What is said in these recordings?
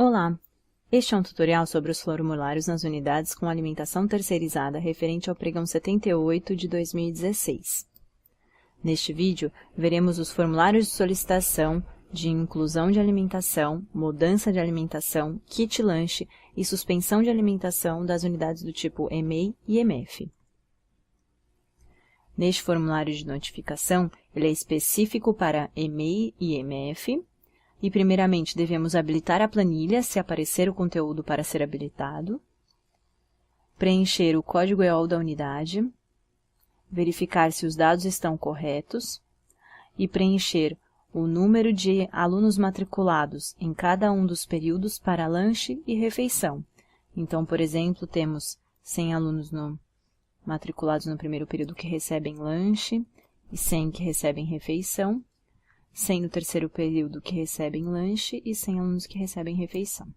Olá! Este é um tutorial sobre os formulários nas unidades com alimentação terceirizada referente ao pregão 78 de 2016. Neste vídeo, veremos os formulários de solicitação, de inclusão de alimentação, mudança de alimentação, kit lanche e suspensão de alimentação das unidades do tipo EMEI e EMF. Neste formulário de notificação, ele é específico para EMEI e EMF, e primeiramente devemos habilitar a planilha se aparecer o conteúdo para ser habilitado, preencher o código EOL da unidade, verificar se os dados estão corretos e preencher o número de alunos matriculados em cada um dos períodos para lanche e refeição. Então, por exemplo, temos 100 alunos matriculados no primeiro período que recebem lanche e 100 que recebem refeição, 100 no terceiro período que recebem lanche e 100 alunos que recebem refeição.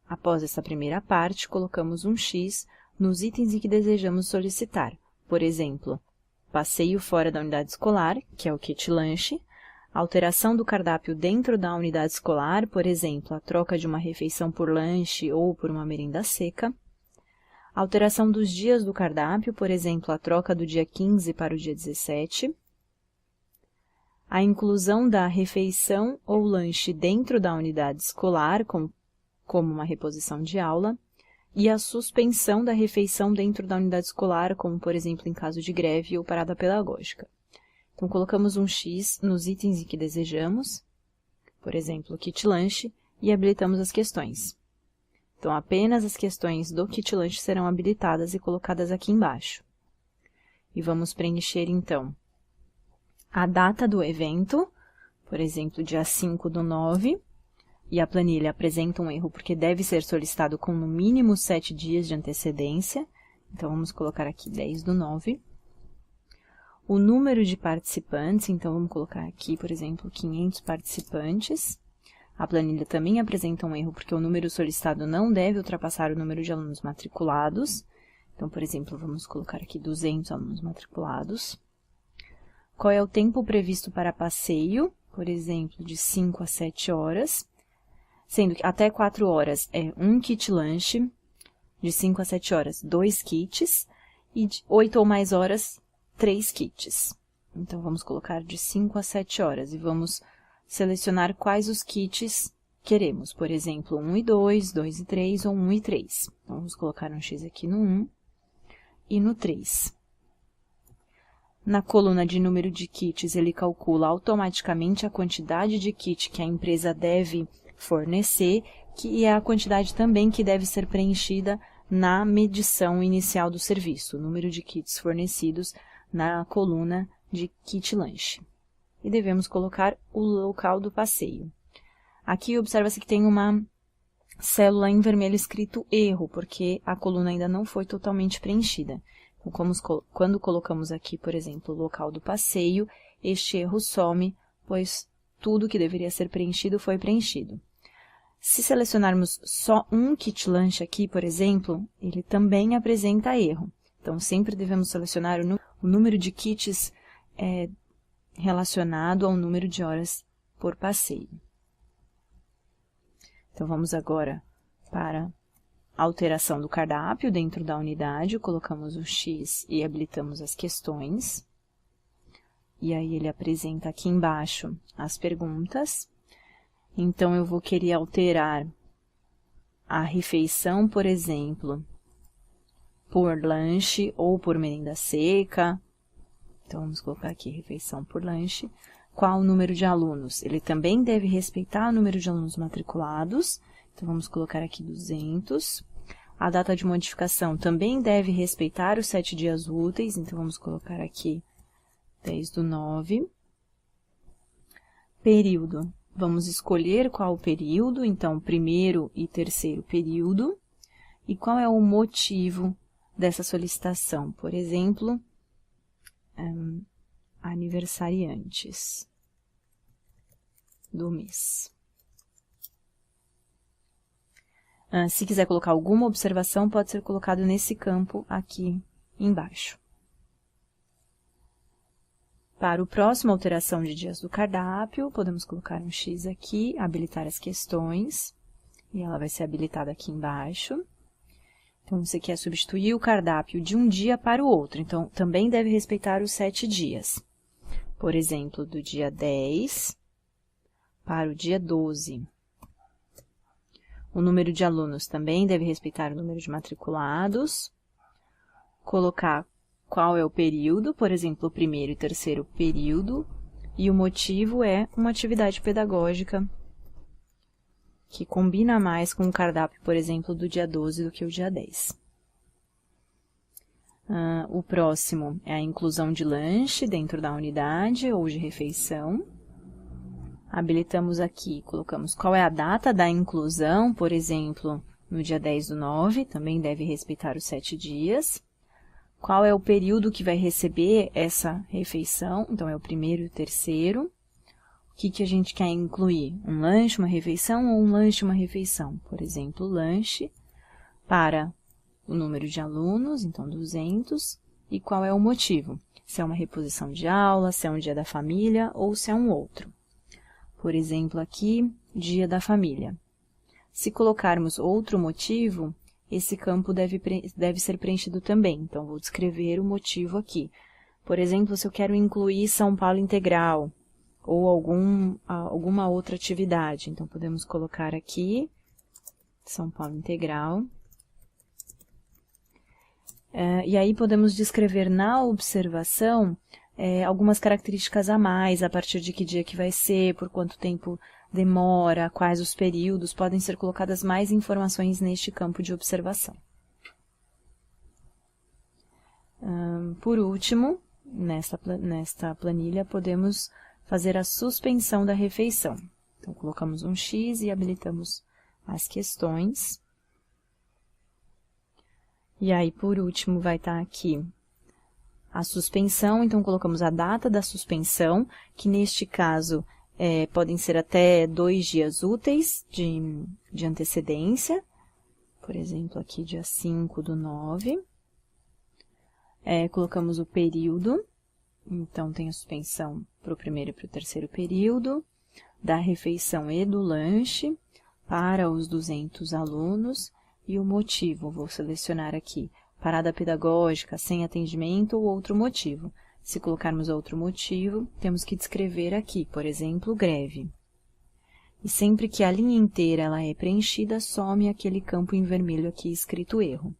Após essa primeira parte, colocamos um X nos itens em que desejamos solicitar. Por exemplo, passeio fora da unidade escolar, que é o kit lanche, alteração do cardápio dentro da unidade escolar, por exemplo, a troca de uma refeição por lanche ou por uma merenda seca, alteração dos dias do cardápio, por exemplo, a troca do dia 15 para o dia 17, a inclusão da refeição ou lanche dentro da unidade escolar, como uma reposição de aula, e a suspensão da refeição dentro da unidade escolar, como, por exemplo, em caso de greve ou parada pedagógica. Então, colocamos um X nos itens em que desejamos, por exemplo, kit lanche, e habilitamos as questões. Então, apenas as questões do kit lanche serão habilitadas e colocadas aqui embaixo. E vamos preencher, então, a data do evento, por exemplo, dia 5/9, e a planilha apresenta um erro porque deve ser solicitado com no mínimo 7 dias de antecedência, então vamos colocar aqui 10/9. O número de participantes, então vamos colocar aqui, por exemplo, 500 participantes. A planilha também apresenta um erro porque o número solicitado não deve ultrapassar o número de alunos matriculados. Então, por exemplo, vamos colocar aqui 200 alunos matriculados. Qual é o tempo previsto para passeio? Por exemplo, de 5 a 7 horas, sendo que até 4 horas é um kit lanche, de 5 a 7 horas, 2 kits, e de 8 ou mais horas, 3 kits. Então, vamos colocar de 5 a 7 horas e vamos selecionar quais os kits queremos. Por exemplo, 1 e 2, 2 e 3 ou 1 e 3. Então, vamos colocar um X aqui no 1 e no 3. Na coluna de número de kits, ele calcula automaticamente a quantidade de kit que a empresa deve fornecer, que é a quantidade também que deve ser preenchida na medição inicial do serviço, o número de kits fornecidos na coluna de kit lanche. E devemos colocar o local do passeio. Aqui observa-se que tem uma célula em vermelho escrito erro, porque a coluna ainda não foi totalmente preenchida. Então, quando colocamos aqui, por exemplo, o local do passeio, este erro some, pois tudo que deveria ser preenchido foi preenchido. Se selecionarmos só um kit lanche aqui, por exemplo, ele também apresenta erro. Então, sempre devemos selecionar o número de kits relacionado ao número de horas por passeio. Então, vamos agora para a alteração do cardápio dentro da unidade, colocamos o X e habilitamos as questões. E aí ele apresenta aqui embaixo as perguntas. Então, eu vou querer alterar a refeição, por exemplo, por lanche ou por merenda seca. Então, vamos colocar aqui refeição por lanche. Qual o número de alunos? Ele também deve respeitar o número de alunos matriculados. Então, vamos colocar aqui 200. A data de modificação também deve respeitar os 7 dias úteis. Então, vamos colocar aqui 10/9. Período. Vamos escolher qual o período. Então, primeiro e terceiro período. E qual é o motivo dessa solicitação? Por exemplo, aniversariantes do mês. Se quiser colocar alguma observação, pode ser colocado nesse campo aqui embaixo. Para o próximo, alteração de dias do cardápio, podemos colocar um X aqui, habilitar as questões, e ela vai ser habilitada aqui embaixo. Então, você quer substituir o cardápio de um dia para o outro, então, também deve respeitar os 7 dias. Por exemplo, do dia 10 para o dia 12. O número de alunos também deve respeitar o número de matriculados. Colocar qual é o período, por exemplo, o primeiro e terceiro período. E o motivo é uma atividade pedagógica que combina mais com o cardápio, por exemplo, do dia 12 do que o dia 10. O próximo é a inclusão de lanche dentro da unidade ou de refeição. Habilitamos aqui, colocamos qual é a data da inclusão, por exemplo, no dia 10/9, também deve respeitar os 7 dias. Qual é o período que vai receber essa refeição, então é o primeiro e o terceiro. O que a gente quer incluir? Um lanche, uma refeição ou um lanche, uma refeição? Por exemplo, lanche para o número de alunos, então 200, e qual é o motivo? Se é uma reposição de aula, se é um dia da família ou se é um outro. Por exemplo, aqui, dia da família. Se colocarmos outro motivo, esse campo deve ser preenchido também. Então, vou descrever o motivo aqui. Por exemplo, se eu quero incluir São Paulo Integral ou alguma outra atividade. Então, podemos colocar aqui São Paulo Integral. E aí, podemos descrever na observação algumas características a mais, a partir de que dia que vai ser, por quanto tempo demora, quais os períodos, podem ser colocadas mais informações neste campo de observação. Por último, nesta planilha, podemos fazer a suspensão da refeição. Então, colocamos um X e habilitamos as questões. E aí, por último, vai estar aqui a suspensão, então colocamos a data da suspensão, que neste caso podem ser até 2 dias úteis de antecedência, por exemplo, aqui dia 5/9. Colocamos o período, então tem a suspensão para o primeiro e para o terceiro período, da refeição e do lanche para os 200 alunos, e o motivo, vou selecionar aqui, parada pedagógica, sem atendimento ou outro motivo. Se colocarmos outro motivo, temos que descrever aqui, por exemplo, greve. E sempre que a linha inteira ela é preenchida, some aquele campo em vermelho aqui escrito erro.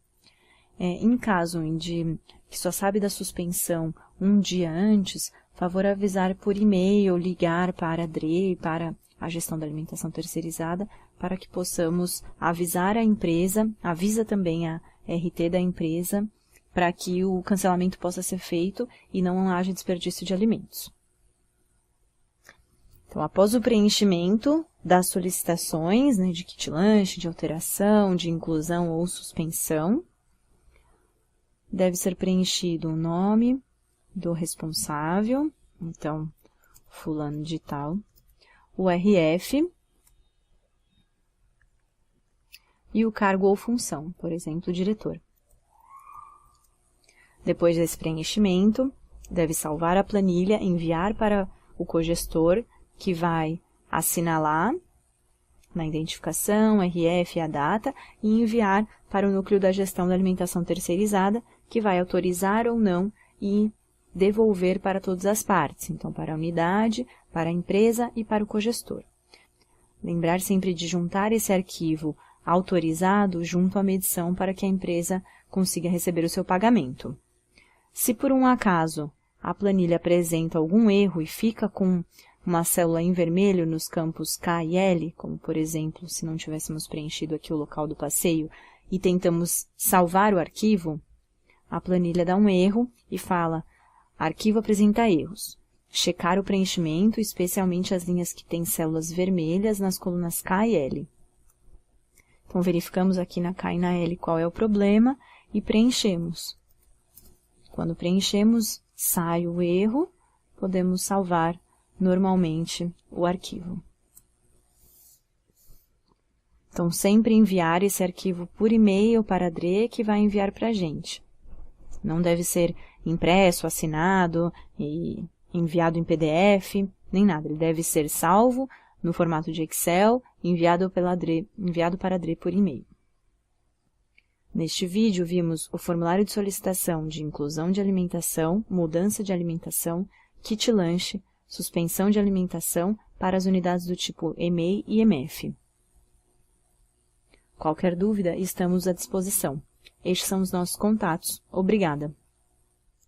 Em caso de que só sabe da suspensão um dia antes, favor avisar por e-mail, ligar para a DRE, para a gestão da alimentação terceirizada, para que possamos avisar a empresa, avisa também a RT da empresa, para que o cancelamento possa ser feito e não haja desperdício de alimentos. Então, após o preenchimento das solicitações, de kit lanche, de alteração, de inclusão ou suspensão, deve ser preenchido o nome do responsável, então, fulano de tal, o RF, e o cargo ou função, por exemplo, diretor. Depois desse preenchimento, deve salvar a planilha, enviar para o cogestor, que vai assinalar na identificação, RF e a data, e enviar para o núcleo da gestão da alimentação terceirizada, que vai autorizar ou não e devolver para todas as partes, então para a unidade, para a empresa e para o cogestor. Lembrar sempre de juntar esse arquivo autorizado junto à medição para que a empresa consiga receber o seu pagamento. Se por um acaso a planilha apresenta algum erro e fica com uma célula em vermelho nos campos K e L, como por exemplo, se não tivéssemos preenchido aqui o local do passeio e tentamos salvar o arquivo, a planilha dá um erro e fala: arquivo apresenta erros. Checar o preenchimento, especialmente as linhas que têm células vermelhas nas colunas K e L. Então, verificamos aqui na K e na L qual é o problema e preenchemos. Quando preenchemos, sai o erro, podemos salvar normalmente o arquivo. Então, sempre enviar esse arquivo por e-mail para a DRE, que vai enviar para a gente. Não deve ser impresso, assinado e enviado em PDF, nem nada. Ele deve ser salvo no formato de Excel e enviado para a DRE por e-mail. Neste vídeo, vimos o formulário de solicitação de inclusão de alimentação, mudança de alimentação, kit lanche, suspensão de alimentação para as unidades do tipo EMEI e EMF. Qualquer dúvida, estamos à disposição. Estes são os nossos contatos. Obrigada!